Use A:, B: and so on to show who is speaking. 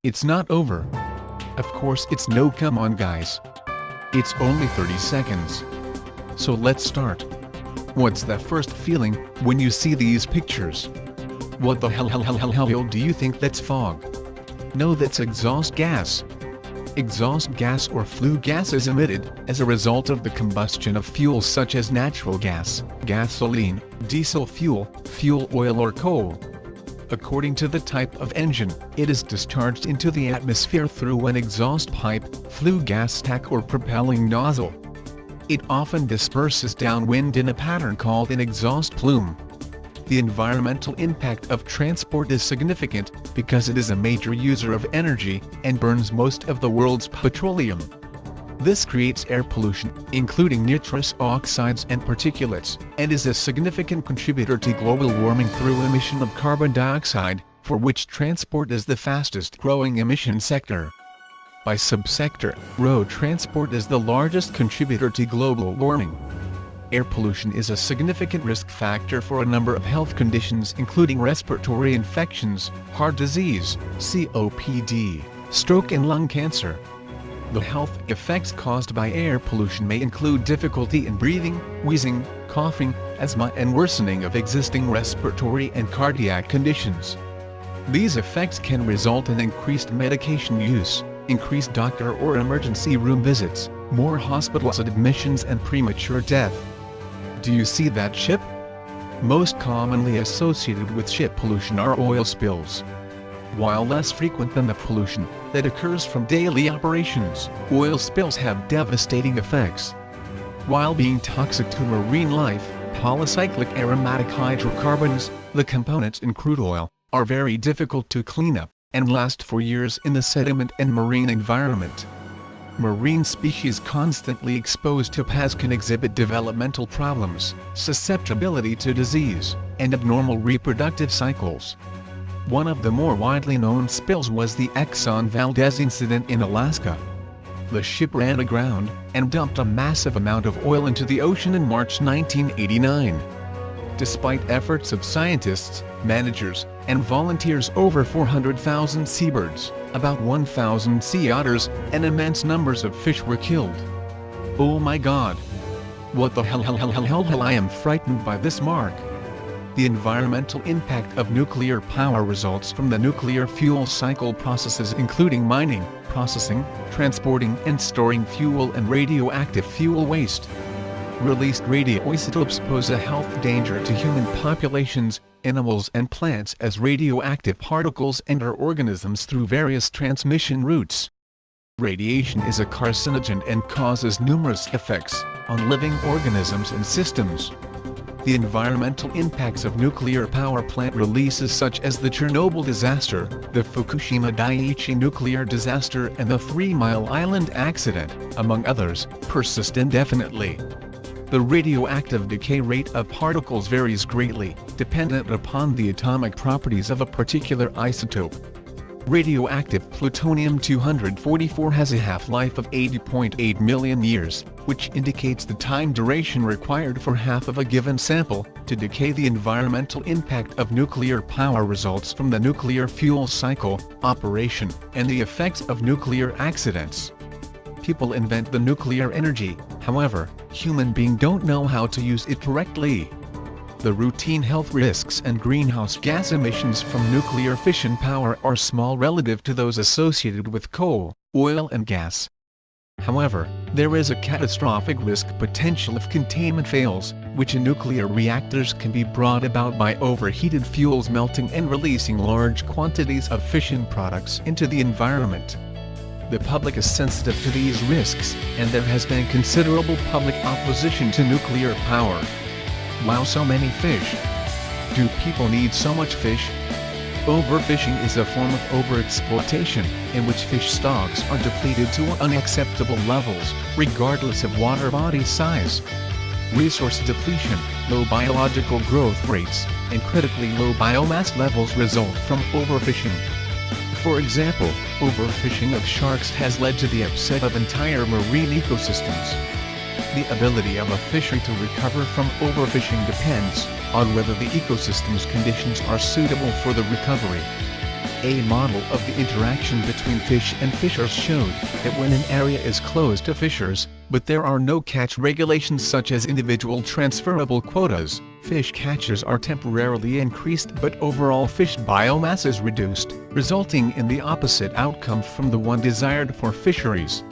A: It's not over. Of course it's no, come on guys. It's only 30 seconds. So let's start. What's the first feeling when you see these pictures? What the hell do you think that's fog? No, that's exhaust gas. Exhaust gas or flue gas is emitted as a result of the combustion of fuels such as natural gas, gasoline, diesel fuel, fuel oil or coal. According to the type of engine, it is discharged into the atmosphere through an exhaust pipe, flue gas stack or propelling nozzle. It often disperses downwind in a pattern called an exhaust plume. The environmental impact of transport is significant because it is a major user of energy and burns most of the world's petroleum. This creates air pollution, including nitrous oxides and particulates, and is a significant contributor to global warming through emission of carbon dioxide, for which transport is the fastest growing emission sector. By subsector, road transport is the largest contributor to global warming. Air pollution is a significant risk factor for a number of health conditions including respiratory infections, heart disease, COPD, stroke and lung cancer. The health effects caused by air pollution may include difficulty in breathing, wheezing, coughing, asthma and worsening of existing respiratory and cardiac conditions. These effects can result in increased medication use, increased doctor or emergency room visits, more hospital admissions and premature death. Do you see that ship? Most commonly associated with ship pollution are oil spills. While less frequent than the pollution that occurs from daily operations, oil spills have devastating effects. While being toxic to marine life, polycyclic aromatic hydrocarbons, the components in crude oil, are very difficult to clean up, and last for years in the sediment and marine environment. Marine species constantly exposed to PAS can exhibit developmental problems, susceptibility to disease, and abnormal reproductive cycles. One of the more widely known spills was the Exxon Valdez incident in Alaska. The ship ran aground and dumped a massive amount of oil into the ocean in March 1989. Despite efforts of scientists, managers, and volunteers, over 400,000 seabirds, about 1,000 sea otters, and immense numbers of fish were killed. Oh my God! What the hell, I am frightened by this, Mark. The environmental impact of nuclear power results from the nuclear fuel cycle processes including mining, processing, transporting and storing fuel and radioactive fuel waste. Released radioisotopes pose a health danger to human populations, animals and plants as radioactive particles enter organisms through various transmission routes. Radiation is a carcinogen and causes numerous effects on living organisms and systems. The environmental impacts of nuclear power plant releases such as the Chernobyl disaster, the Fukushima Daiichi nuclear disaster and the 3 Mile Island accident, among others, persist indefinitely. The radioactive decay rate of particles varies greatly, dependent upon the atomic properties of a particular isotope. Radioactive plutonium-244 has a half-life of 80.8 million years, which indicates the time duration required for half of a given sample to decay. The environmental impact of nuclear power results from the nuclear fuel cycle, operation, and the effects of nuclear accidents. People invent the nuclear energy, however, human beings don't know how to use it correctly. The routine health risks and greenhouse gas emissions from nuclear fission power are small relative to those associated with coal, oil and gas. However, there is a catastrophic risk potential if containment fails, which in nuclear reactors can be brought about by overheated fuels melting and releasing large quantities of fission products into the environment. The public is sensitive to these risks, and there has been considerable public opposition to nuclear power. Wow, so many fish. Do people need so much fish? Overfishing is a form of overexploitation, in which fish stocks are depleted to unacceptable levels, regardless of water body size. Resource depletion, low biological growth rates, and critically low biomass levels result from overfishing. For example, overfishing of sharks has led to the upset of entire marine ecosystems. The ability of a fishery to recover from overfishing depends on whether the ecosystem's conditions are suitable for the recovery. A model of the interaction between fish and fishers showed that when an area is closed to fishers, but there are no catch regulations such as individual transferable quotas, fish catches are temporarily increased but overall fish biomass is reduced, resulting in the opposite outcome from the one desired for fisheries.